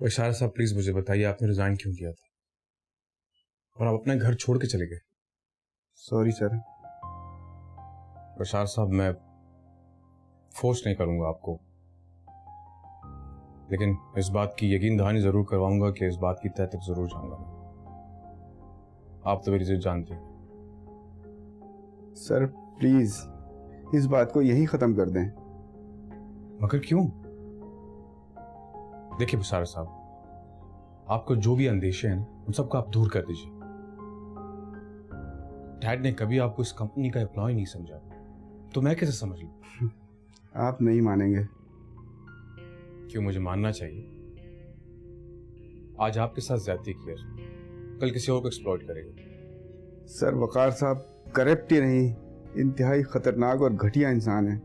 बशार साहब प्लीज मुझे बताइए आपने रिजाइन क्यों किया था और आप अपना घर छोड़ के चले गए? Sorry sir. बशार साहब मैं फोर्स नहीं करूंगा आपको, लेकिन इस बात की यकीन दहानी जरूर करवाऊंगा कि इस बात की तह तक जरूर जाऊंगा मैं। आप तो मेरी इज्जत जानते हैं। सर प्लीज इस बात को यही खत्म कर दें। मगर क्यों? देखिए बशार साहब, आपको जो भी अंदेशे हैं उन सबको आप दूर कर दीजिए। डैड ने कभी आपको इस कंपनी का एम्प्लॉय नहीं समझा, तो मैं कैसे समझ लूं? आप नहीं मानेंगे। क्यों मुझे मानना चाहिए? आज आपके साथ ज्यादती की है, कल किसी और को एक्सप्लॉइट करेगा। सर वकार साहब करप्ट ही नहीं, इंतहाई खतरनाक और घटिया इंसान है।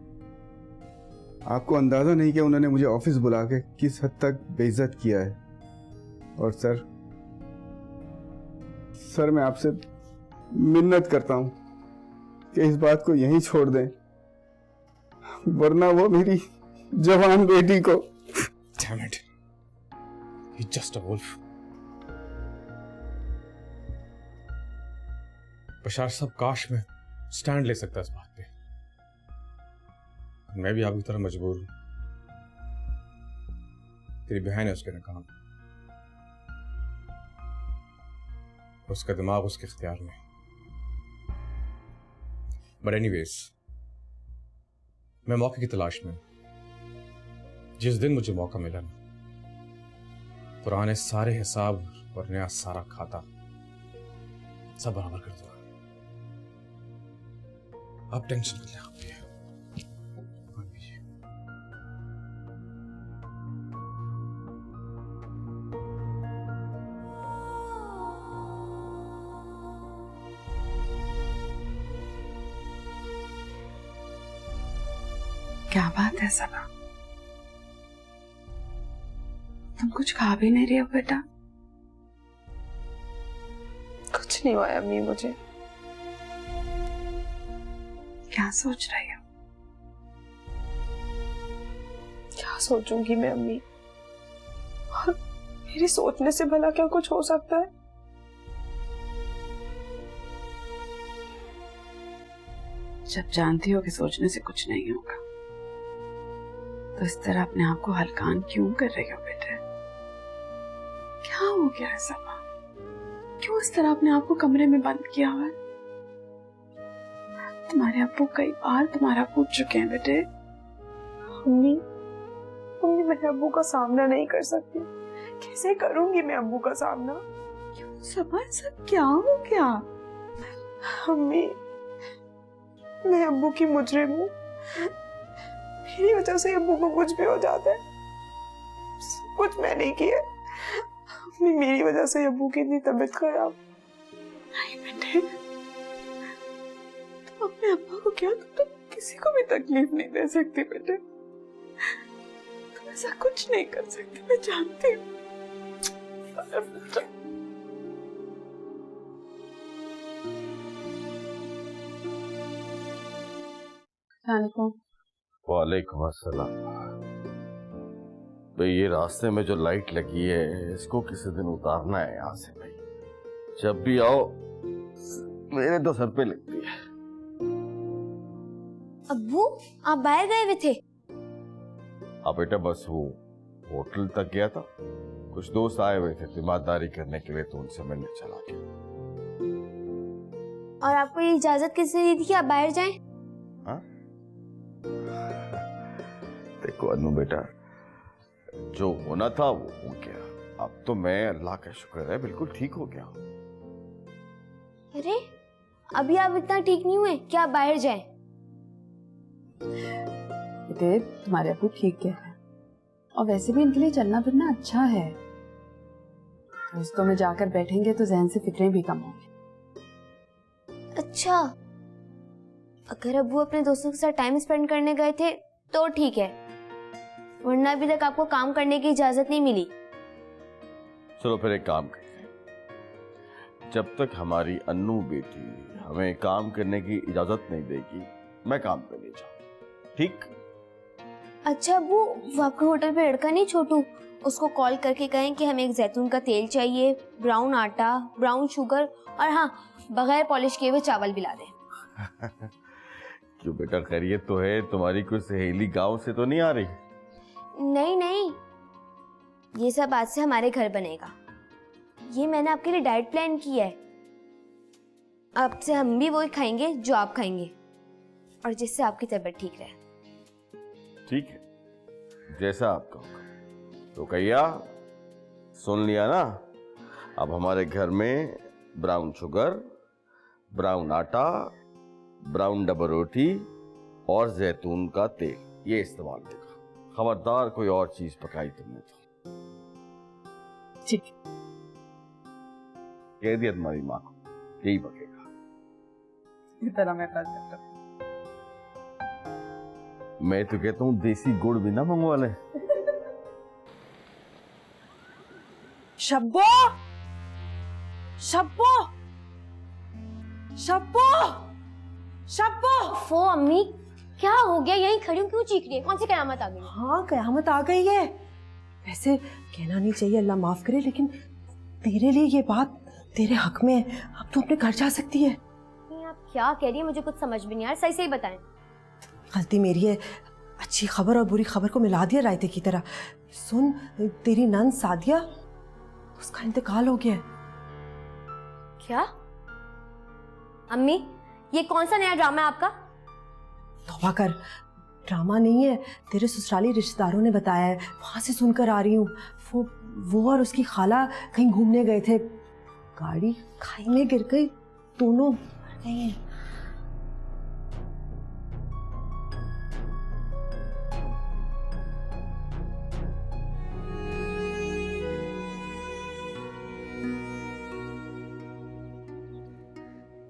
आपको अंदाजा नहीं कि उन्होंने मुझे ऑफिस बुला के किस हद तक बेइज्जत किया है। और सर मैं आपसे मिन्नत करता हूं कि इस बात को यहीं छोड़ दें, वरना वो मेरी जवान बेटी को। Damn it. He's just a wolf. बशार साहब काश मैं स्टैंड ले सकता इस बात पे। मैं भी आपकी तरह मजबूर हूं। तेरी बहन है उसके नकाम, उसका दिमाग उसके इख्तियार में। बट एनीवेज, मैं मौके की तलाश में हूं। जिस दिन मुझे मौका मिला ना, पुराने सारे हिसाब और नया सारा खाता सब बराबर कर दूंगा। आप टेंशन मत लें। आप भी क्या बात है सबा, तुम कुछ खा भी नहीं रही हो बेटा? कुछ नहीं हुआ अम्मी मुझे। क्या सोच रही हो? क्या सोचूंगी मैं अम्मी, और मेरी सोचने से भला क्या कुछ हो सकता है? जब जानती हो कि सोचने से कुछ नहीं होगा, तो इस तरह अपने आप को हलकान क्यों कर रही हो बेटे? क्या हो गया है सबा? क्यों इस तरह अपने आप को कमरे में बंद किया हुआ है? तुम्हारे अब्बू कई बार तुम्हारा पूछ चुके हैं बेटे। अम्मी मैं अब्बू का सामना नहीं कर सकती। कैसे करूंगी मैं अब्बू का सामना? क्यों सबा, सब क्या हो गया? अम्मी मैं अब्बू की मुजरिम हूँ। मेरी वजह से अब्बू को कुछ भी हो जाता है। सब कुछ मैं नहीं किया। मेरी वजह से अब्बू की इतनी तबीयत खराब। नहीं बेटे, तुम अपने अब्बा को क्या, तुम किसी को भी तकलीफ नहीं दे सकती बेटे। तुम ऐसा कुछ नहीं कर सकती, मैं जानती हूँ। वालेकुम अस्सलाम। भाई ये रास्ते में जो लाइट लगी है इसको किसी दिन उतारना है यहाँ से भाई। जब भी आओ मेरे तो सर पे लगती है। अब्बू आप बाहर गए हुए थे? हाँ बेटा, बस वो होटल तक गया था, कुछ दोस्त आए हुए थे तीमारदारी करने के लिए, तो उनसे मिलने चला गया। और आपको ये इजाजत किसने दी थी कि आप बाहर जाएं? हाँ? देखो अनु बेटा, जो होना था वो हो गया। अब तो मैं अल्लाह का शुक्र है बिल्कुल ठीक हो गया। अरे अभी आप इतना ठीक नहीं हुए कि आप बाहर जाएं? बेटे तुम्हारे अब्बू ठीक कह रहे हैं, और वैसे भी इनके लिए चलना फिरना अच्छा है। दोस्तों में जाकर बैठेंगे तो जहन से फिक्रें भी कम होंगी। अच्छा, अगर अब्बू अपने दोस्तों के साथ टाइम स्पेंड करने गए थे तो ठीक है, वरना अभी तक आपको काम करने की इजाजत नहीं मिली। चलो फिर एक काम करते हैं, जब तक हमारी अन्नू बेटी हमें काम करने की इजाजत नहीं देगी मैं काम पे नहीं जाऊंगा, ठीक? अच्छा अब्बू, वो आपके होटल पे लड़का नहीं छोटू, उसको कॉल करके कहें कि हमें एक जैतून का तेल चाहिए, ब्राउन आटा, ब्राउन शुगर और हाँ बगैर पॉलिश किए हुए चावल भी ला दें। क्यों बेटा, खैरियत तो है? तुम्हारी कोई सहेली गांव से तो नहीं आ रही? नहीं नहीं, ये सब आज से हमारे घर बनेगा। ये मैंने आपके लिए डाइट प्लान किया है। अब से हम भी वही खाएंगे जो आप खाएंगे और जिससे आपकी तबीयत ठीक रहे। ठीक है, जैसा आप कहोगे। तो कहिया, सुन लिया ना? अब हमारे घर में ब्राउन शुगर, ब्राउन आटा, ब्राउन डबल रोटी और जैतून का तेल ये इस्तेमाल होगा। खबरदार कोई और चीज पकाई तुमने तो। ठीक, कह दिया तुम्हारी माँ को, यही पकेगा। इतना मैं कर सकता हूँ। मैं तो कहता हूँ देसी गुड़ भी ना मंगवा ले। शब्बो, शब्बो, शब्बो, शब्बो। फो अम्मी, क्या हो गया? यहीं खड़ी हूँ, क्यों चीख रही है? कौन सी कयामत आ गई? हाँ कयामत आ गई है। वैसे कहना नहीं चाहिए, अल्लाह माफ करे, लेकिन तेरे लिए ये बात तेरे हक में है। अब तू अपने घर जा सकती है। नहीं, आप क्या कह रही है? मुझे कुछ समझ भी नहीं आ रहा, सही सही बताएं। गलती मेरी है, अच्छी खबर और बुरी खबर को मिला दिया रायते की तरह। सुन, तेरी नंद सादिया, उसका इंतकाल हो गया है। क्या? अम्मी, ये कौन सा नया ड्रामा है आपका? तौबा कर, ड्रामा नहीं है, तेरे ससुराली रिश्तेदारों ने बताया है, वहां से सुनकर आ रही हूँ। वो और उसकी खाला कहीं घूमने गए थे, गाड़ी खाई में गिर गई, दोनों मर गए हैं।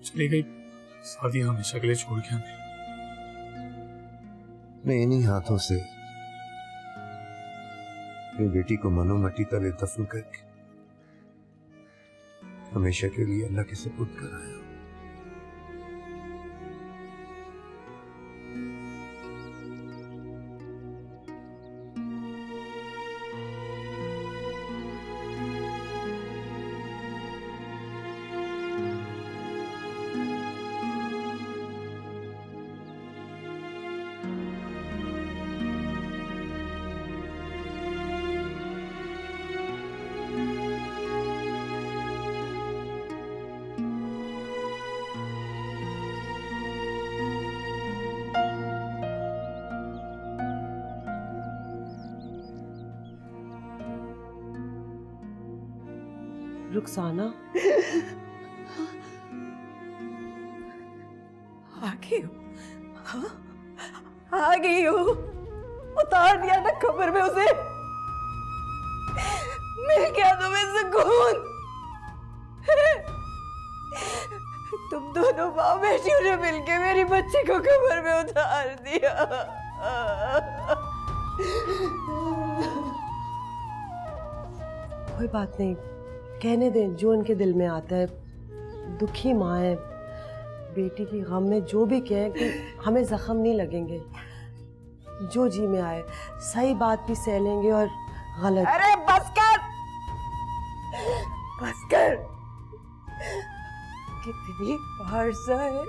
चली गई शादी हमेशा के लिए छोड़ के हमें। मैं इन्हीं हाथों से अपनी बेटी को मनोमटी तले दफन करके हमेशा के लिए अल्लाह के सुपुर्द कराया। रुखसाना, आ गई हो? हाँ, आ गई हो? उतार दिया ना खबर में उसे। मिल गया तुम्हें सुकून। तुम दोनों माँ बेटियों ने मिलके मेरी बच्ची को खबर में उतार दिया। कोई बात नहीं, कहने दें जो उनके दिल में आता है। दुखी माँ है, बेटी की गम में जो भी कहें कि हमें जख्म नहीं लगेंगे। जो जी में आए, सही बात भी सह लेंगे और गलत। अरे बस कर, बस कर। कितनी फारसा है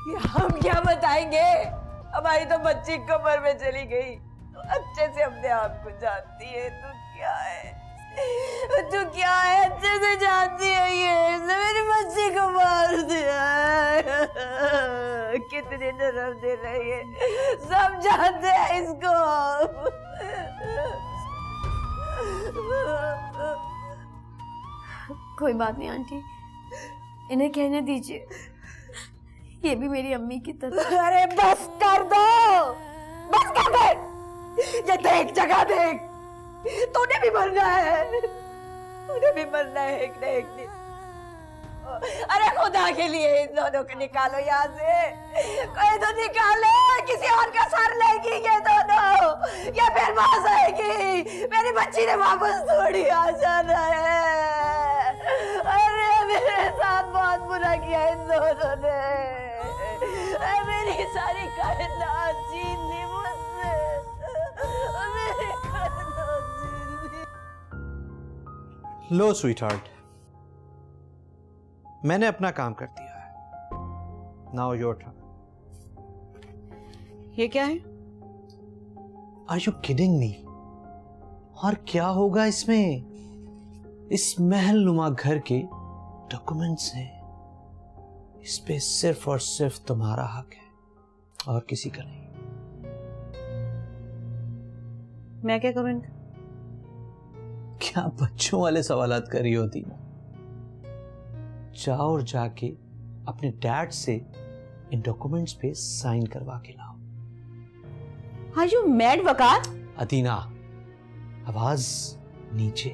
ये, हम क्या बताएंगे? हमारी तो बच्ची कमर में चली गई। अच्छे से अपने आप को जानती है तू क्या है, तू क्या है, अच्छे से जानती है। ये मेरी बच्ची को मार दिया है। कितने नरम दे रही है, सब जानते हैं इसको। कोई बात नहीं आंटी, इन्हें कहने दीजिए, ये भी मेरी अम्मी की तरह। अरे बस कर दो, बस कर दे। ये देख, जगह देख, तूने भी मरना है, तूने भी मरना है एक न एक दिन। अरे खुदा के लिए इन दोनों को निकालो यहाँ से, कोई तो निकालो। किसी और का सर लेगी ये दोनों, या फिर वापस आएगी। मेरी बच्ची ने वापस थोड़ी आ जाना है। अरे मेरे साथ बहुत बुरा किया इन दोनों ने। मेरी सारी कायनात छीन ली मुझसे। लो स्वीटहार्ट, मैंने अपना काम कर दिया है। Now your turn. ये क्या है? Are you kidding me? और क्या होगा इसमें? इस महल नुमा घर के डॉक्यूमेंट्स हैं। इस पे सिर्फ और सिर्फ तुम्हारा हक है और किसी का नहीं। मैं क्या करूं? क्या बच्चों वाले सवालात कर रही होती ना? जाओ और जाके अपने डैड से इन डॉक्यूमेंट्स पे साइन करवा के लाओ। आर यू मैड वकार? अदीना, आवाज नीचे।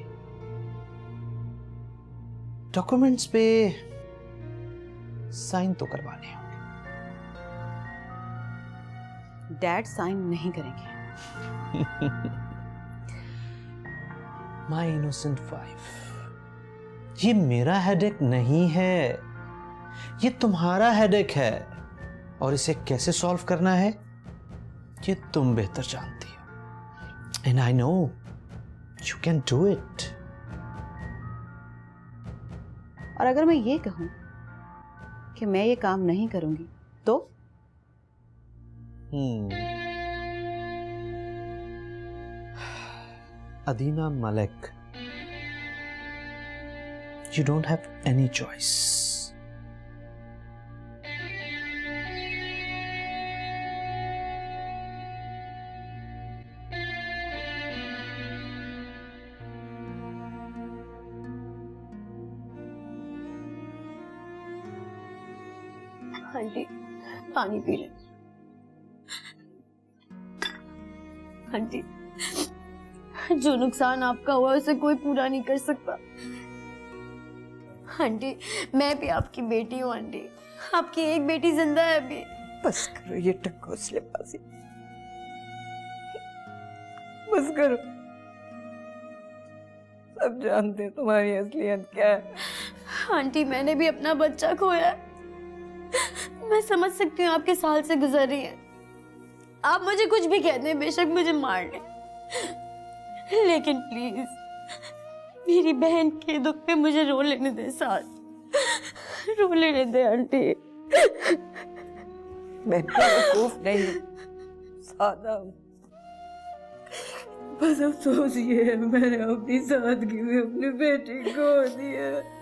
डॉक्यूमेंट्स पे साइन तो करवाने होंगे। डैड साइन नहीं करेंगे। माई इनोसेंट वाइफ, ये मेरा हेडेक नहीं है, ये तुम्हारा हेडेक है। और इसे कैसे सॉल्व करना है ये तुम बेहतर जानती हो। And I know you can do it. और अगर मैं ये कहूं कि मैं ये काम नहीं करूंगी तो? Adina Malek, you don't have any choice. Aunty, पानी पी ले। आंटी, जो नुकसान आपका हुआ उसे कोई पूरा नहीं कर सकता। आंटी, मैं भी आपकी बेटी हूँ आंटी। आपकी एक बेटी जिंदा है अभी। बस करो ये टक्कोसलेबाजी, बस करो। सब जानते हैं तुम्हारी असलियत क्या है। आंटी, मैंने भी अपना बच्चा खोया है। मैं समझ सकती हूँ आपके साल से गुजर रही है। आप मुझे कुछ भी कह दें, बेशक मुझे मार दें, लेकिन प्लीज मेरी बहन के दुख पे मुझे रो लेने दे साथ। रो लेने दे आंटी। मैं बेवकूफ नहीं, सादा हूँ। बस अफसोस ये है मैंने अपनी सादगी में अपनी बेटी खो दी है।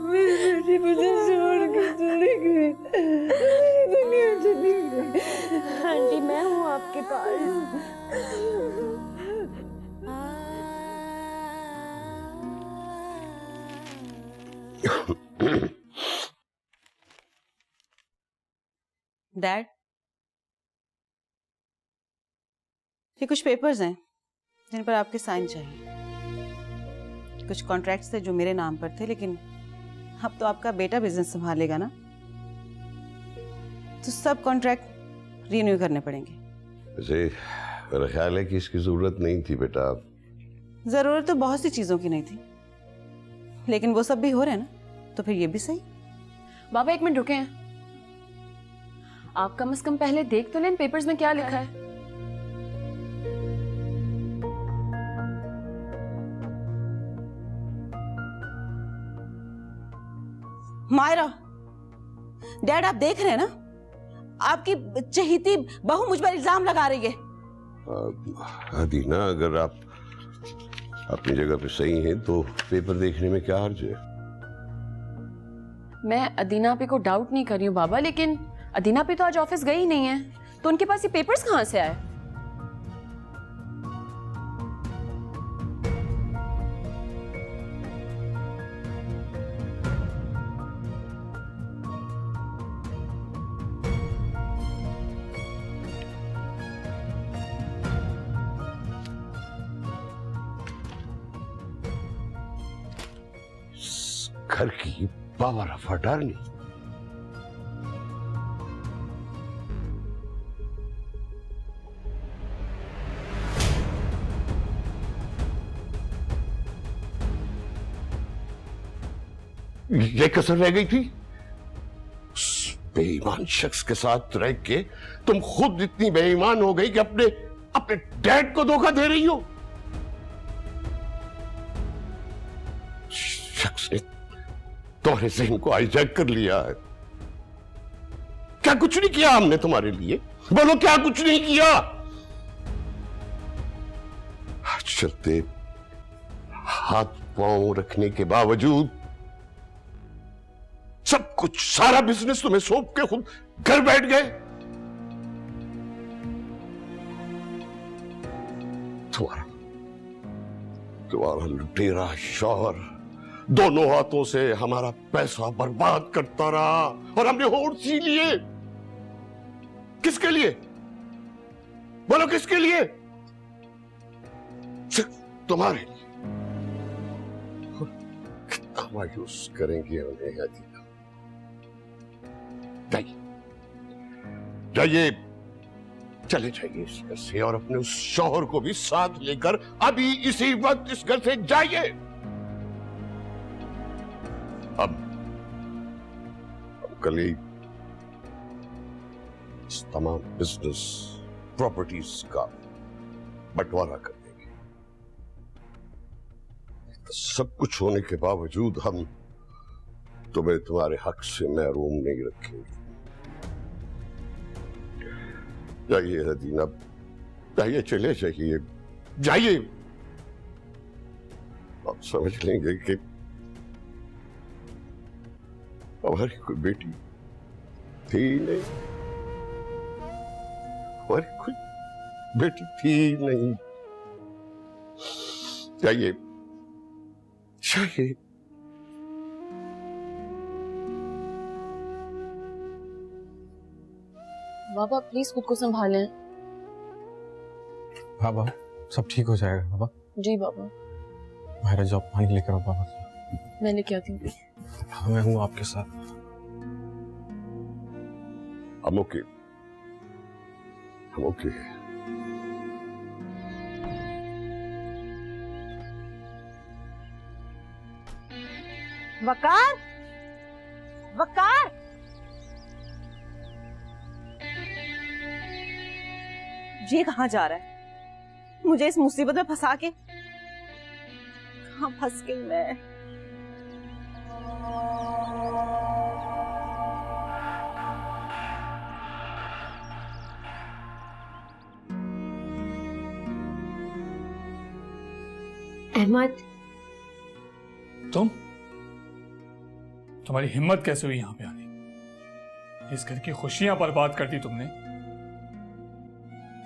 मेरी बेटी मुझे छोड़ के चली गई, दुनिया चली गई। आंटी, मैं हूँ आपके पास। डैड, ये कुछ पेपर्स हैं जिन पर आपके साइन चाहिए। कुछ कॉन्ट्रैक्ट्स थे जो मेरे नाम पर थे, लेकिन अब तो आपका बेटा बिजनेस संभालेगा ना, तो सब कॉन्ट्रैक्ट रिन्यू करने पड़ेंगे। वैसे मेरा ख्याल है कि इसकी जरूरत नहीं थी बेटा। जरूरत तो बहुत सी चीजों की नहीं थी, लेकिन वो सब भी हो रहे हैं ना, तो फिर ये भी सही। बाबा एक मिनट रुके हैं, आप कम से कम पहले देख तो लें पेपर्स में क्या लिखा है। मायरा, डैड आप देख रहे हैं ना, आपकी चहेती बहू मुझ पर इल्जाम लगा रही है। अदीना, अगर आप अपनी जगह पे सही हैं तो पेपर देखने में क्या हर्ज है? मैं अदीना पे को डाउट नहीं कर रही हूँ बाबा, लेकिन अदीना पे तो आज ऑफिस गई ही नहीं है, तो उनके पास ये पेपर्स कहाँ से आए? घर की पावर ऑफ अटॉर्नी। ये कसर रह गई थी। उस बेईमान शख्स के साथ रह के तुम खुद इतनी बेईमान हो गई कि अपने डैड को धोखा दे रही हो। शख्स ने तुम्हारे जहन को हाईजैक कर लिया है। क्या कुछ नहीं किया हमने तुम्हारे लिए? बोलो, क्या कुछ नहीं किया? आज चलते हाथ पांव रखने के बावजूद सब कुछ, सारा बिजनेस तुम्हें सौंप के खुद घर बैठ गए। तुम्हारा लुटेरा शौहर दोनों हाथों से हमारा पैसा बर्बाद करता रहा और हमने होड़ सी लिए। किसके लिए? बोलो, किसके लिए? सिर्फ तुम्हारे लिए। कितना मायूस करेंगे उन्हें अदीना। जाइए जाइए, चले जाइए इस घर से और अपने उस शौहर को भी साथ लेकर अभी इसी वक्त इस घर से जाइए। अब कल ही इस तमाम बिजनेस प्रॉपर्टीज का बंटवारा कर देंगे। सब कुछ होने के बावजूद हम तुम्हें तुम्हारे हक से महरूम नहीं रखेंगे। जाइए अदीना, जाइए, चले जाइए, जाइए। आप समझ लेंगे कि हमारी कोई बेटी थी नहीं, हमारी कोई बेटी थी नहीं। जाइए जाइए। बाबा प्लीज खुद को संभालें। बाबा सब ठीक हो जाएगा बाबा। जी बाबा। मेरा जॉब पानी लेकर आओ बाबा। मैं लेके आती हूँ। मैं हूँ आपके साथ। हम ओके, हम ओके। वकार, वकार, ये कहाँ जा रहा है? मुझे इस मुसीबत में फंसा के कहाँ फंस गई मैं? अहमद, तुम्हारी हिम्मत कैसे हुई यहाँ पे आने? इस घर की खुशियां बर्बाद कर दी तुमने,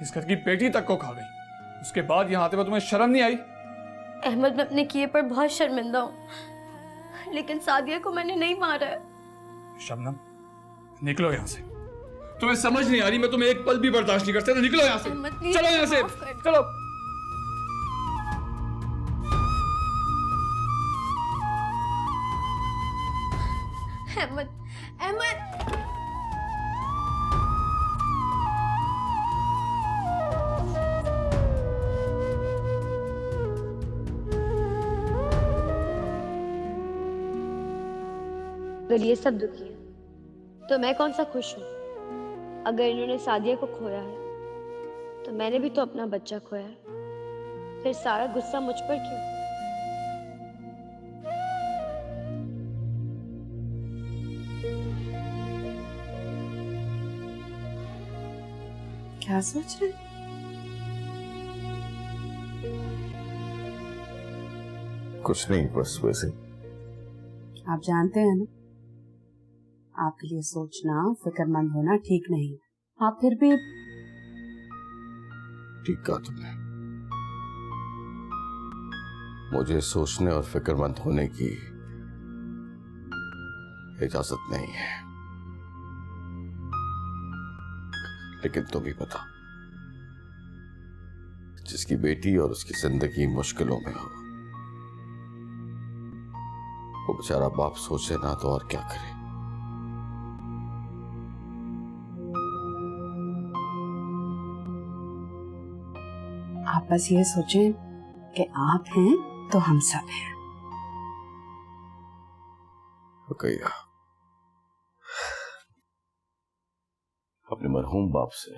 इस घर की बेटी तक को खा गई। उसके बाद यहाँ आते हुए तुम्हें शर्म नहीं आई? अहमद, मैं अपने किए पर बहुत शर्मिंदा हूँ, लेकिन सादिया को मैंने नहीं मारा है। शबनम, निकलो यहाँ से। तुम्हें समझ नहीं आ रही, मैं तुम्हें एक पल भी बर्दाश्त नहीं कर सकता। निकलो यहाँ से, चलो यहाँ से, चलो। अहमद, अहमद, अगर ये सब दुखी है तो मैं कौन सा खुश हूँ? अगर इन्होंने सादिया को खोया है तो मैंने भी तो अपना बच्चा खोया है, फिर सारा गुस्सा मुझ पर क्यों? क्या सोच रहे? कुछ नहीं, बस वैसे। आप जानते हैं ना, आपके लिए सोचना, फिक्रमंद होना ठीक नहीं। आप फिर भी ठीक कहा तुमने। मुझे सोचने और फिक्रमंद होने की इजाजत नहीं है, लेकिन तुम ही बता, जिसकी बेटी और उसकी जिंदगी मुश्किलों में हो, वो बेचारा बाप सोचे ना तो और क्या करे। आप बस ये सोचें कि आप हैं तो हम सब हैं। रुकैया, अपने मरहूम बाप से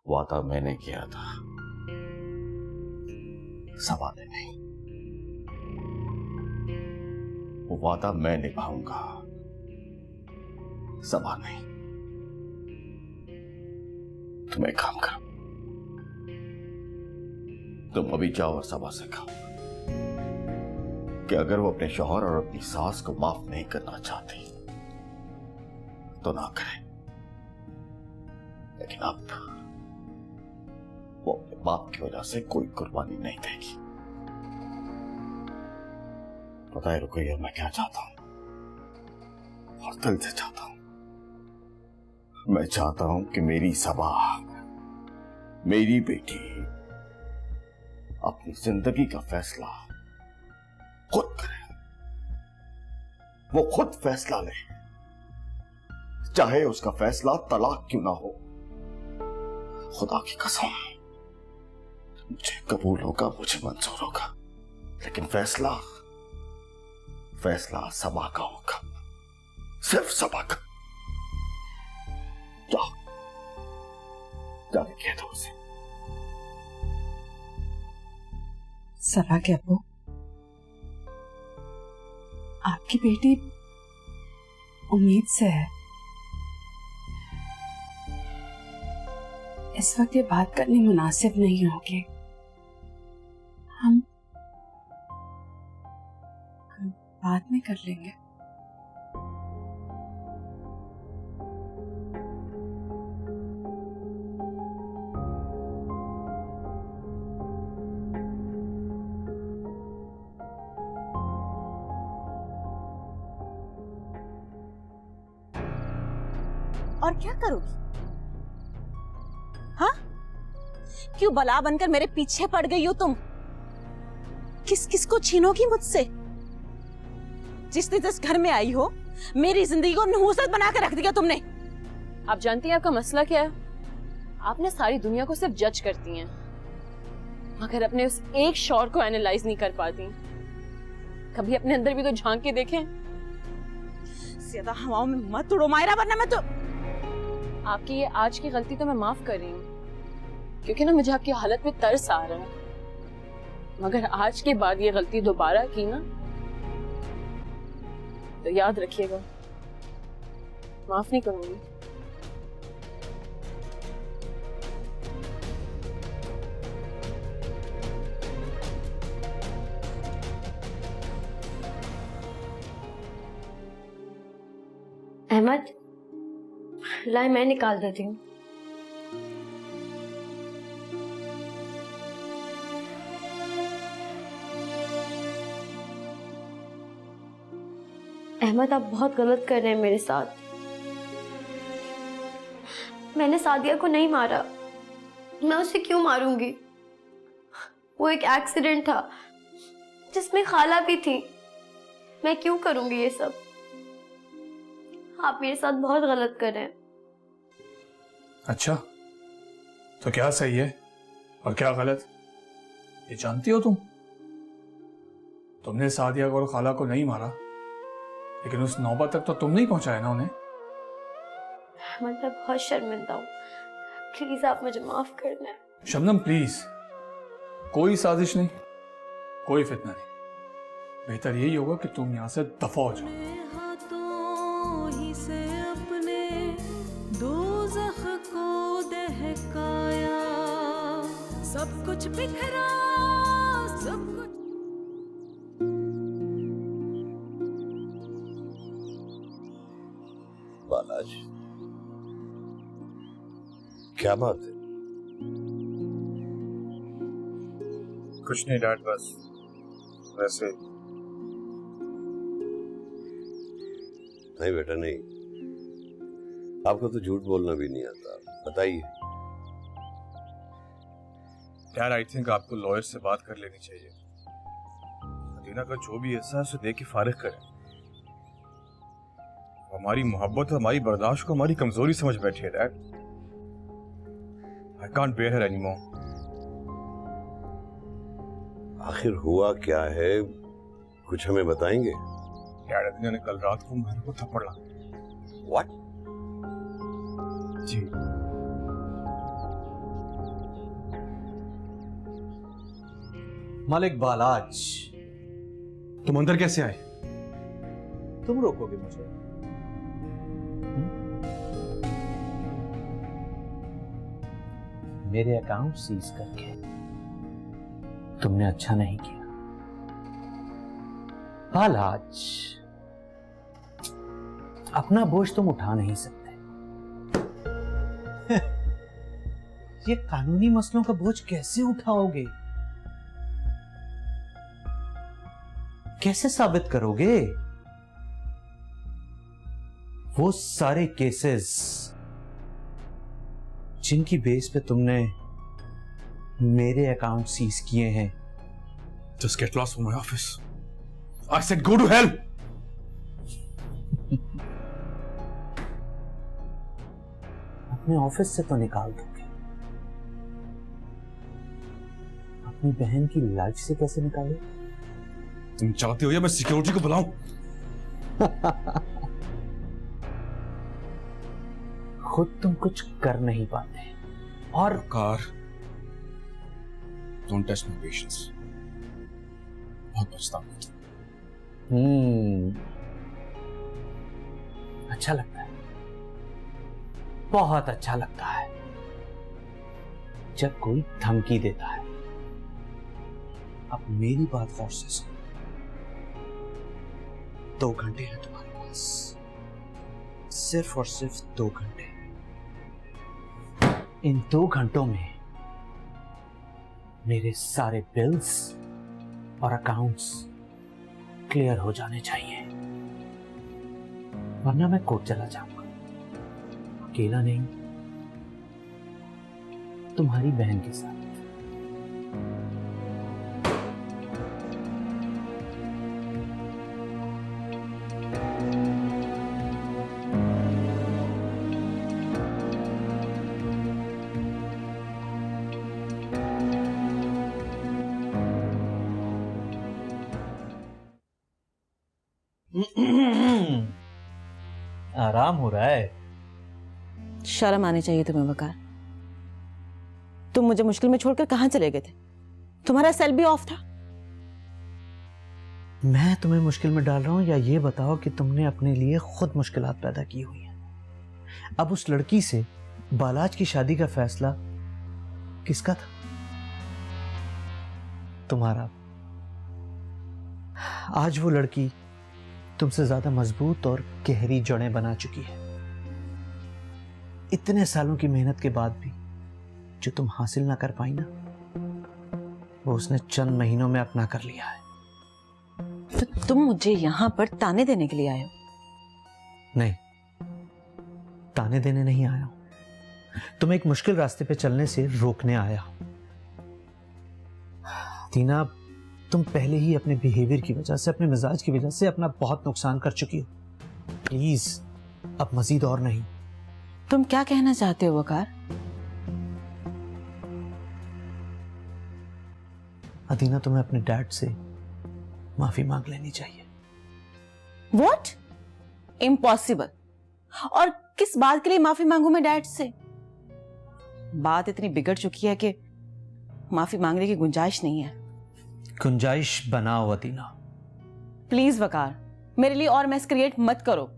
वादा मैंने किया था, सवाल नहीं। वो वादा मैं निभाऊंगा, सबा नहीं। तुम एक काम करो, तुम अभी जाओ और सबा से कहो कि अगर वो अपने शौहर और अपनी सास को माफ नहीं करना चाहती तो ना करे, लेकिन अब वो अपने बाप की वजह से कोई कुर्बानी नहीं देगी। पता है रुकैया, मैं क्या चाहता हूं, और दिल से चाहता हूं। मैं चाहता हूं कि मेरी सबा, मेरी बेटी अपनी जिंदगी का फैसला खुद करे। वो खुद फैसला ले, चाहे उसका फैसला तलाक क्यों ना हो। खुदा की कसम, मुझे कबूल होगा, मुझे मंजूर होगा, लेकिन फैसला सबा का होगा, सिर्फ सबा का। जाओ, जाके कह दो उसे। सबा के अब्बू, आपकी बेटी उम्मीद से है। इस वक्त ये बात करनी मुनासिब नहीं होगी। हम बाद में कर लेंगे। और क्या करोगी? हाँ, क्यों बला बनकर मेरे पीछे पड़ गई हो तुम? किस किस को छीनोगी मुझसे? जिस दिन इस घर में आई हो, मेरी जिंदगी को नहुसत बना कर रख दिया तुमने। आप जानती हैं आपका मसला क्या है? आपने सारी दुनिया को सिर्फ जज करती हैं, मगर अपने उस एक शौर को एनालाइज नहीं कर पाती। कभी अपने अंदर भी तो झांक के देखें। ज्यादा हवाओं में मत उड़ो मायरा, वरना मैं तो। आपकी ये आज की गलती तो मैं माफ कर रही हूँ, क्योंकि ना मुझे आपकी हालत में तरस आ रहा है। मगर आज के बाद ये गलती दोबारा की ना, तो याद रखिएगा, माफ नहीं करूंगी। अहमद, लाए मैं निकाल देती हूँ। अहमद, आप बहुत गलत कर रहे हैं मेरे साथ। मैंने सादिया को नहीं मारा, मैं उसे क्यों मारूंगी? वो एक एक्सीडेंट था जिसमें खाला भी थी। मैं क्यों करूंगी ये सब? आप मेरे साथ बहुत गलत कर रहे हैं। अच्छा, तो क्या सही है और क्या गलत, ये जानती हो तुम? तुमने सादिया और खाला को नहीं मारा, लेकिन उस नौबत तक तो तुम नहीं पहुंचाए ना उन्हें। मैं बहुत शर्मिंदा हूँ, प्लीज आप मुझे माफ कर दें। शबनम प्लीज, कोई साजिश नहीं, कोई फितना नहीं। बेहतर यही होगा कि तुम यहाँ से दफा हो जाओ। सब कुछ बिखरा, सब कुछ। बालाजी, क्या बात है? कुछ नहीं डैड, बस वैसे। नहीं बेटा नहीं, आपको तो झूठ बोलना भी नहीं आता। बताइए। डैड, आई थिंक आपको लॉयर से बात कर लेनी चाहिए। अदीना का जो भी हिस्सा है उसे दे के फारिग करें। हमारी मोहब्बत और हमारी बर्दाश्त को हमारी कमजोरी समझ बैठी है dad. I can't bear her anymore. आखिर हुआ क्या है, कुछ हमें बताएंगे? डैड, अदीना ने कल रात को मेरे को थप्पड़ लगा। व्हाट? जी। मालिक बालाज, तुम अंदर कैसे आए? तुम रोकोगे मुझे? मेरे अकाउंट सीज करके तुमने अच्छा नहीं किया। बालाज, अपना बोझ तुम उठा नहीं सकते। ये कानूनी मसलों का बोझ कैसे उठाओगे? कैसे साबित करोगे? वो सारे केसेस जिनकी बेस पे तुमने मेरे अकाउंट सीज किए हैं। Just get lost from my office. I said go to hell. अपने ऑफिस से तो निकाल दोगे, अपनी बहन की लाइफ से कैसे निकाले? तुम चाहते हो या मैं सिक्योरिटी को बुलाऊं? खुद तुम कुछ कर नहीं पाते और कार डोंट टेस्ट माय पेशेंस। बहुत पछतावा होता है। अच्छा लगता है, बहुत अच्छा लगता है जब कोई धमकी देता है। अब मेरी बात गौर से सुनो। 2 घंटे हैं तुम्हारे पास, सिर्फ और सिर्फ 2 घंटे। इन 2 घंटों में मेरे सारे बिल्स और अकाउंट्स क्लियर हो जाने चाहिए, वरना मैं कोर्ट चला जाऊंगा। अकेला नहीं, तुम्हारी बहन के साथ। आराम हो रहा है। शर्म आनी चाहिए तुम्हें वकार। तुम मुझे मुश्किल में छोड़कर कहां चले गए थे? तुम्हारा सेल भी ऑफ था। मैं तुम्हें मुश्किल में डाल रहा हूं या ये बताओ कि तुमने अपने लिए खुद मुश्किलात पैदा की हुई हैं। अब उस लड़की से बालाज की शादी का फैसला किसका था? तुम्हारा। आज वो लड़की तुमसे ज्यादा मजबूत और गहरी जड़ें बना चुकी है। इतने सालों की मेहनत के बाद भी जो तुम हासिल ना कर पाई ना, वो उसने चंद महीनों में अपना कर लिया है। तो तुम मुझे यहां पर ताने देने के लिए आए हो? नहीं, ताने देने नहीं आया हूं। तुम्हें एक मुश्किल रास्ते पे चलने से रोकने आया हूं। तीना, तुम पहले ही अपने बिहेवियर की वजह से, अपने मिजाज की वजह से अपना बहुत नुकसान कर चुकी हो। प्लीज अब मजीद और नहीं। तुम क्या कहना चाहते हो वकार? अदीना, तुम्हें अपने डैड से माफी मांग लेनी चाहिए। What? Impossible. और किस बात के लिए माफी मांगू मैं डैड से? बात इतनी बिगड़ चुकी है कि माफी मांगने की गुंजाइश नहीं है। गुंजाइश बनाओ अदीना। प्लीज वकार, मेरे लिए और मैस क्रिएट मत करो।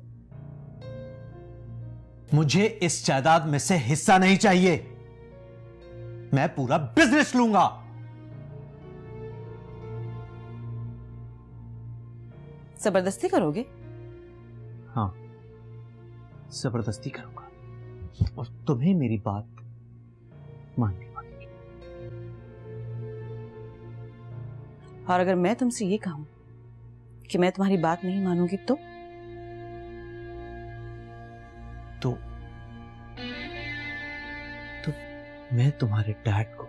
मुझे इस जायदाद में से हिस्सा नहीं चाहिए। मैं पूरा बिजनेस लूंगा। जबरदस्ती करोगे? हाँ, जबरदस्ती करूंगा और तुम्हें मेरी बात माननी पड़ेगी। और अगर मैं तुमसे ये कहूं कि मैं तुम्हारी बात नहीं मानूंगी तो मैं तुम्हारे डैड को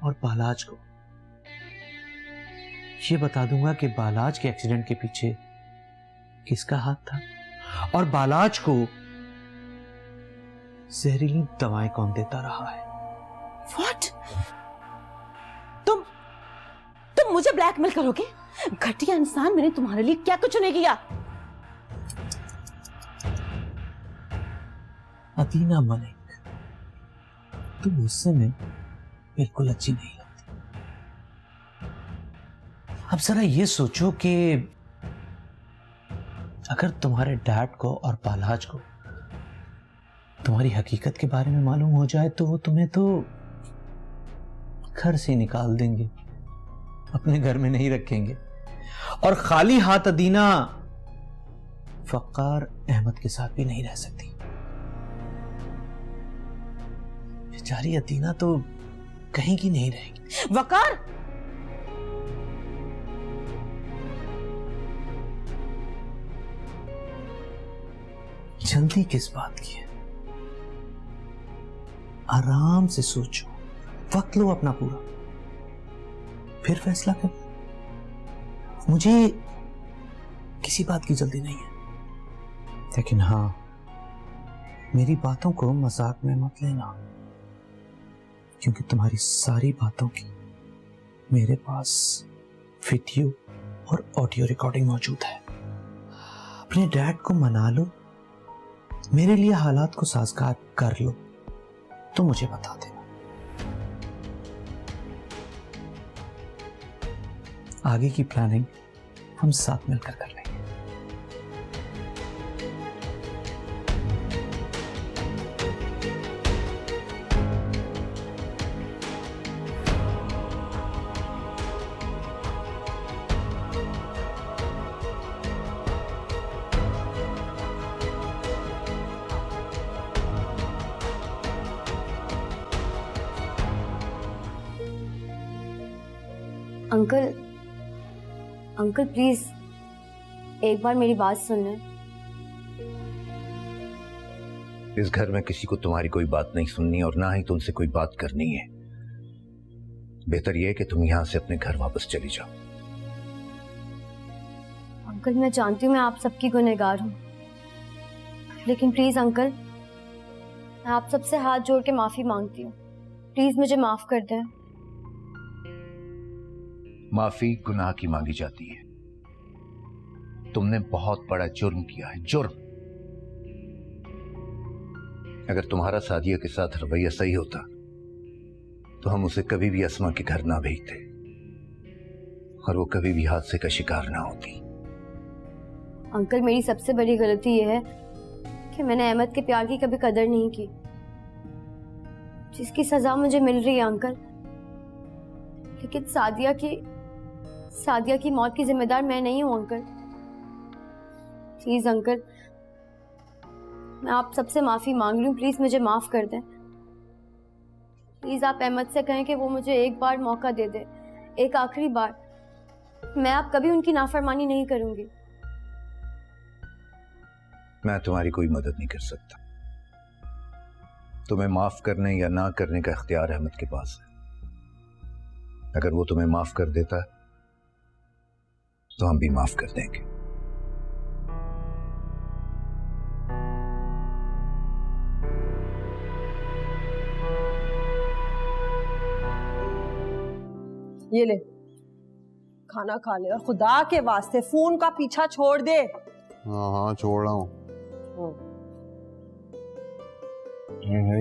और बालाज को ये बता दूंगा कि बालाज के एक्सीडेंट के पीछे किसका हाथ था और बालाज को जहरीली दवाएं कौन देता रहा है। What? तुम मुझे ब्लैकमेल करोगे? घटिया इंसान, मैंने तुम्हारे लिए क्या कुछ नहीं किया। अदीना मलिक, तुम मुझसे में बिल्कुल अच्छी नहीं लगती। अब जरा ये सोचो कि अगर तुम्हारे डैड को और पालाज को तुम्हारी हकीकत के बारे में मालूम हो जाए तो वो तुम्हें तो घर से निकाल देंगे, अपने घर में नहीं रखेंगे। और खाली हाथ अदीना फक्कार अहमद के साथ भी नहीं रह सकती। बेचारी अदीना तो कहीं की नहीं रहेगी। वकार, जल्दी किस बात की है? आराम से सोचो, वक्त लो अपना पूरा, फिर फैसला करो। मुझे किसी बात की जल्दी नहीं है, लेकिन हाँ, मेरी बातों को मजाक में मत लेना, क्योंकि तुम्हारी सारी बातों की मेरे पास वीडियो और ऑडियो रिकॉर्डिंग मौजूद है। अपने डैड को मना लो, मेरे लिए हालात को साजगार कर लो, तो मुझे बता देना। आगे की प्लानिंग हम साथ मिलकर कर लेंगे। अंकल, अंकल प्लीज एक बार मेरी बात सुन लें। इस घर में किसी को तुम्हारी कोई बात नहीं सुननी और ना ही तुमसे कोई बात करनी है। बेहतर यह है कि तुम यहां से अपने घर वापस चली जाओ। अंकल मैं जानती हूँ मैं आप सबकी गुनहगार हूँ, लेकिन प्लीज अंकल, मैं आप सबसे हाथ जोड़ के माफी मांगती हूँ। प्लीज मुझे माफ कर दें। माफी गुनाह की मांगी जाती है। तुमने बहुत बड़ा जुर्म किया है, जुर्म। अगर तुम्हारा सादिया के साथ रवैया सही होता तो हम उसे कभी भी अस्मा के घर ना भेजते और वो कभी भी हादसे का शिकार ना होती। अंकल मेरी सबसे बड़ी गलती यह है कि मैंने अहमद के प्यार की कभी कदर नहीं की, जिसकी सजा मुझे मिल रही है अंकल। लेकिन सादिया की मौत की जिम्मेदार मैं नहीं हूं अंकल। प्लीज अंकल, मैं आप सबसे माफी मांग रही हूँ, प्लीज मुझे माफ कर दें। प्लीज आप अहमद से कहें कि वो मुझे एक बार मौका दे दे, एक आखिरी बार। मैं आप कभी उनकी नाफरमानी नहीं करूंगी। मैं तुम्हारी कोई मदद नहीं कर सकता। तुम्हें माफ करने या ना करने का इख्तियार अहमद के पास है। अगर वो तुम्हें माफ कर देता तो हम भी माफ कर देंगे। ये ले, खाना खा ले और खुदा के वास्ते फोन का पीछा छोड़ दे। हाँ हाँ छोड़ रहा हूँ।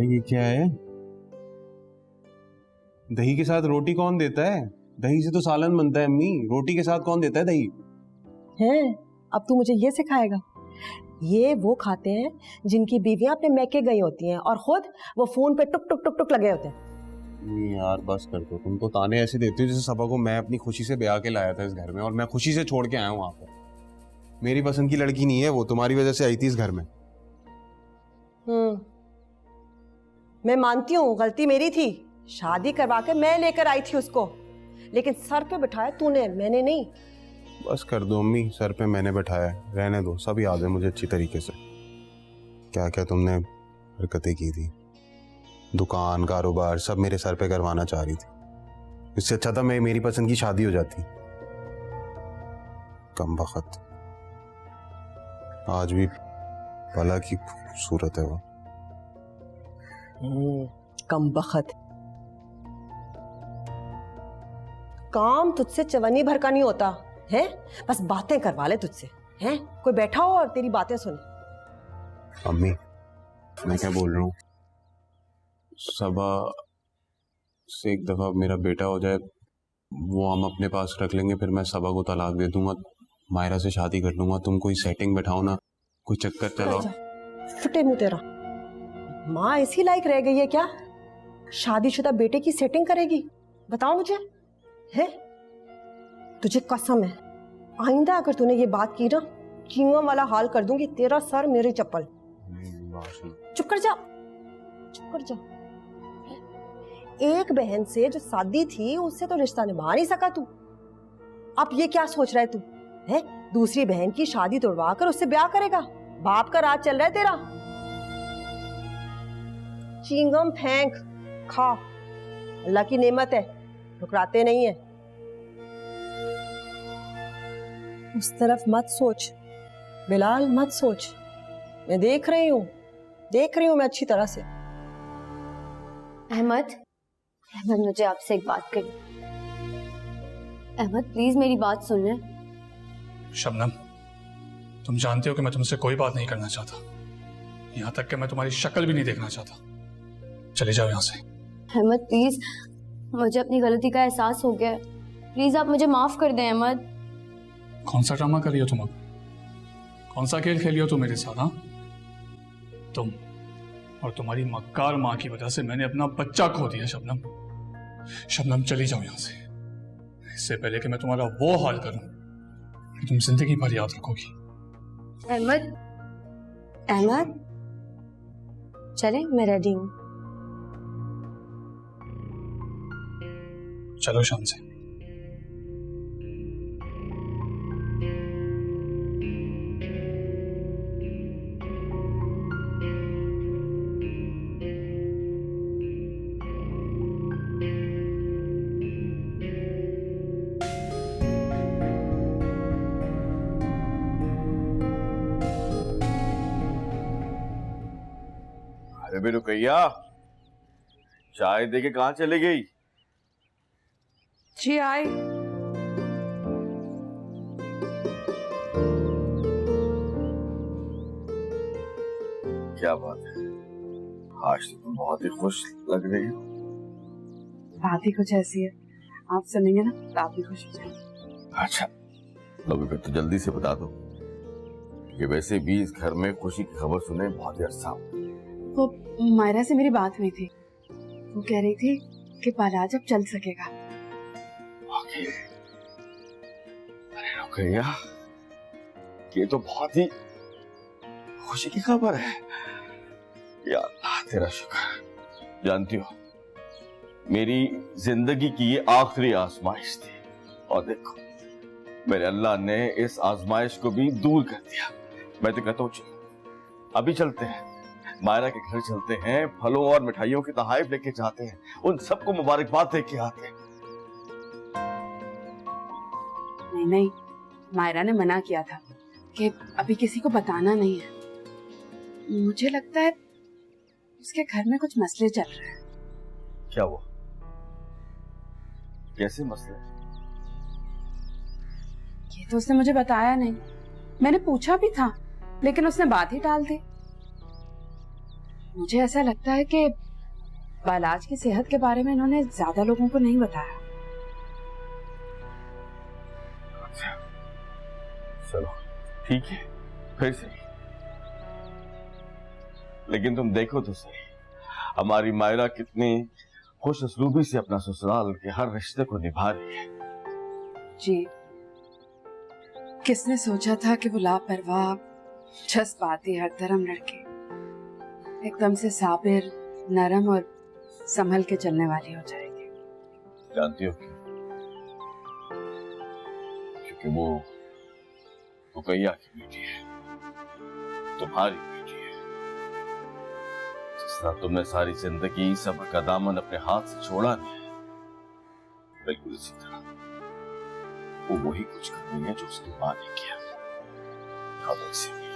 ये क्या है? दही के साथ रोटी कौन देता है? दही से तो सालन बनता है अम्मी, रोटी के साथ कौन देता है दही? है, अब तू मुझे ये सिखाएगा? ये वो खाते हैं जिनकी बीवियां अपने मैके गई होती हैं और खुद वो फोन पे टुक टुक टुक टुक लगे होते हैं। यार बस कर दो, तुम तो ताने ऐसे देती हो जैसे सबा को मैं अपनी खुशी से ब्याह के लाया था इस घर में और मैं खुशी से छोड़ के आया हूँ वहां पर। मेरी पसंद की लड़की नहीं है वो, तुम्हारी वजह से आई थी इस घर में। मैं मानती हूँ गलती मेरी थी, शादी करवा के मैं लेकर आई थी उसको, लेकिन सर पे बिठाया तूने, मैंने नहीं। बस कर दो अम्मी, सर पे मैंने बैठाया, रहने दो। सब याद है मुझे अच्छी तरीके से क्या क्या तुमने हरकतें की थी। दुकान कारोबार सब मेरे सर पे करवाना चाह रही थी। इससे अच्छा था मैं मेरी पसंद की शादी हो जाती। कम बखत, आज भी भला की खूबसूरत है वो। कम बखत, काम तुझसे चवन्नी भर का नहीं होता है, बस बातें करवा ले तुझसे। हैं, कोई बैठा हो और तेरी बातें सुने। अम्मी मैं क्या बोल रहा हूँ, सबा से एक दफा मेरा बेटा हो जाए, वो हम अपने पास रख लेंगे, फिर मैं सबा को तलाक दे दूंगा, मायरा से शादी कर लूंगा, तुम कोई सेटिंग बैठाओ ना, कोई चक्कर चलाओ। फटे मुंह तेरा, माँ ऐसी लायक रह गई है क्या? शादीशुदा बेटे की सेटिंग करेगी? बताओ मुझे, है? तुझे कसम है, आइंदा अगर तूने ये बात की ना, चींगम वाला हाल कर दूंगी, तेरा सर मेरी चप्पल। चुप कर जा, चुप कर जा। एक बहन से जो शादी थी उससे तो रिश्ता निभा नहीं सका तू, अब ये क्या सोच रहा है तू? है दूसरी बहन की शादी तोड़वा कर उससे ब्याह करेगा? बाप का राज चल रहा है तेरा। चिंगम फेंक खा, अल्लाह की नेमत है, ठुकराते नहीं है। उस तरफ मत सोच बिलाल, मत सोच, मैं देख रही हूँ मैं अच्छी तरह से। अहमद, अहमद मुझे आपसे एक बात करनी। अहमद प्लीज मेरी बात सुन ले। शबनम, तुम जानते हो कि मैं तुमसे कोई बात नहीं करना चाहता, यहाँ तक कि मैं तुम्हारी शक्ल भी नहीं देखना चाहता। चले जाओ यहाँ से। अहमद प्लीज, मुझे अपनी गलती का एहसास हो गया है, प्लीज आप मुझे माफ कर दें। अहमद, कौन सा ड्रामा कर रही हो तुम? अब कौन सा खेल खेली हो तुम मेरे साथ? हाँ, तुम और तुम्हारी मक्कार माँ की वजह से मैंने अपना बच्चा खो दिया। शबनम, शबनम चली जाओ यहाँ से, इससे पहले कि मैं तुम्हारा वो हाल करूं कि तुम जिंदगी भर याद रखोगी। अहमद, अहमद चले, मैं रेडी हूँ। चलो शाम से। अरे बे रुकैया, चाय दे के कहाँ चली गई? जी आए। क्या बात है, आज तो तुम बहुत ही खुश लग रही हो। बात ही कुछ ऐसी है, आप सुनेंगे ना तो आप भी खुश हो जाएंगे। अच्छा, लो फिर तो जल्दी से बता दो कि वैसे भी इस घर में खुशी की खबर सुने बहुत ही अरसा हो। वो मायरा से मेरी बात हुई थी, वो कह रही थी कि बालाज अब चल सकेगा। ओके। अरे रुकैया, ये तो बहुत ही खुशी की खबर है। या अल्लाह तेरा शुक्र। जानती हो, मेरी जिंदगी की ये आखिरी आजमाइश थी, और देखो मेरे अल्लाह ने इस आजमाइश को भी दूर कर दिया। मैं तो कहता हूँ चलो अभी चलते हैं, मायरा के घर चलते हैं, फलों और मिठाइयों की तहाइफ लेके जाते हैं, उन सबको मुबारकबाद दे के आते हैं। नहीं नहीं, मायरा ने मना किया था कि अभी किसी को बताना नहीं है। मुझे लगता है उसके घर में कुछ मसले चल रहे हैं। क्या हुआ? कैसे मसले? ये तो उसने मुझे बताया नहीं, मैंने पूछा भी था लेकिन उसने बात ही टाल दी। मुझे ऐसा लगता है कि बालाज की सेहत के बारे में इन्होंने ज्यादा लोगों को नहीं बताया। चलो ठीक है, फिर सही, लेकिन तुम देखो तो सही, हमारी मायरा कितनी खुश असलूबी से अपना ससुराल के हर रिश्ते को निभा रही है। जी, किसने सोचा था कि वो लापरवाह, जज्बाती, हरदरम लड़की एकदम से साबिर, नरम और संभल के चलने वाली हो जाएगी। जानती हो क्यों? क्योंकि वो रुकैया की बेटी है, तुम्हारी बेटी है। जिस तरह तुमने सारी जिंदगी सब्र का दामन अपने हाथ से छोड़ा नहीं, बिल्कुल इसी तरह वो वही कुछ कर रही है जो उसकी मां ने किया। अब ऐसे भी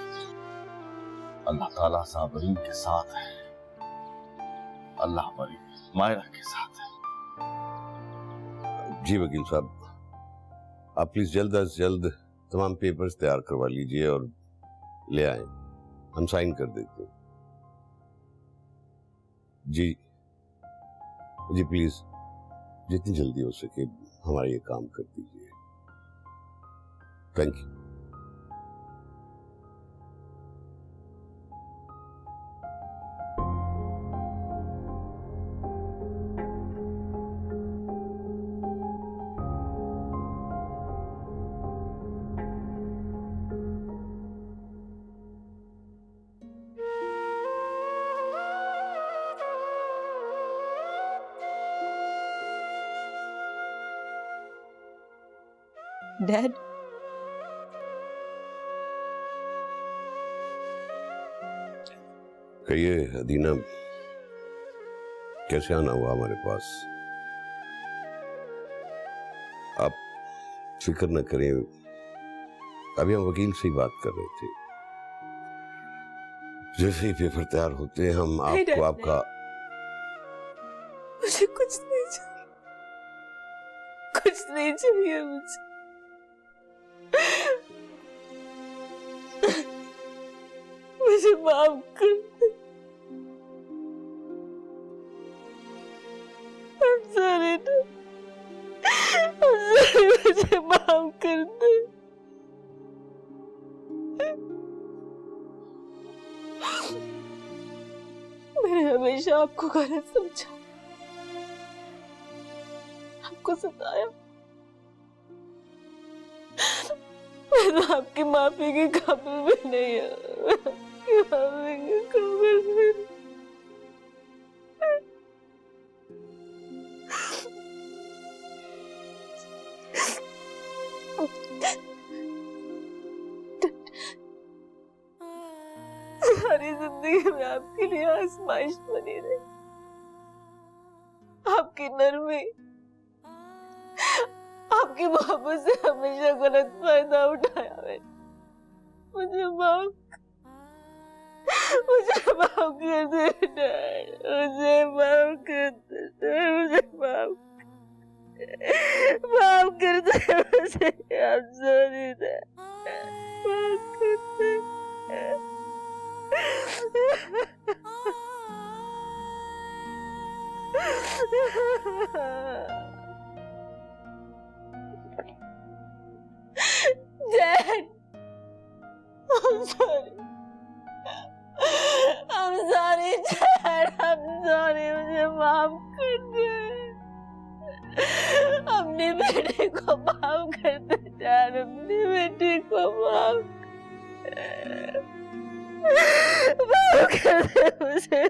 अल्लाह ताला साबरीन के साथ है, अल्लाह हमारी मायरा के साथ है। जी वकील साहब, आप प्लीज जल्द अज जल्द तमाम पेपर्स तैयार करवा लीजिए और ले आए, हम साइन कर देते हैं। जी जी प्लीज, जितनी जल्दी हो सके हमारा ये काम कर दीजिए। Thank you. डैड, कहिए अदीना, कैसे आना हुआ हमारे पास? आप फिक्र न करें, अभी हम वकील से ही बात कर रहे थे। जैसे ही पेपर तैयार होते हैं हम आपको आपका। मुझे कुछ नहीं चाहिए, कुछ नहीं चाहिए मुझे। मुझे माफ कर दे। I'm sorry, I'm sorry, मुझे माफ कर दे। मैंने हमेशा आपको गलत समझा, आपको सताया। मैं तो आपकी माफी के काबिल भी नहीं हूँ, आपकी माफी के काबिल भी नहीं। सारी जिंदगी में आपके लिए आजमाइश बनी रही, आपकी नरमी, आपकी मोहब्बत से हमेशा गलत फायदा उठाया मैंने। मुझे माफ कर दे डैड, मुझे माफ कर दे डैड, मुझे माफ कर दे मुझे। I'm sorry डैड, माफ कर दे। Dad, I'm sorry. I'm sorry, Dad. I'm sorry. मुझे माफ कर दे। अपनी बेटी को माफ कर दे Dad. अपनी बेटी को माफ कर दे मुझे।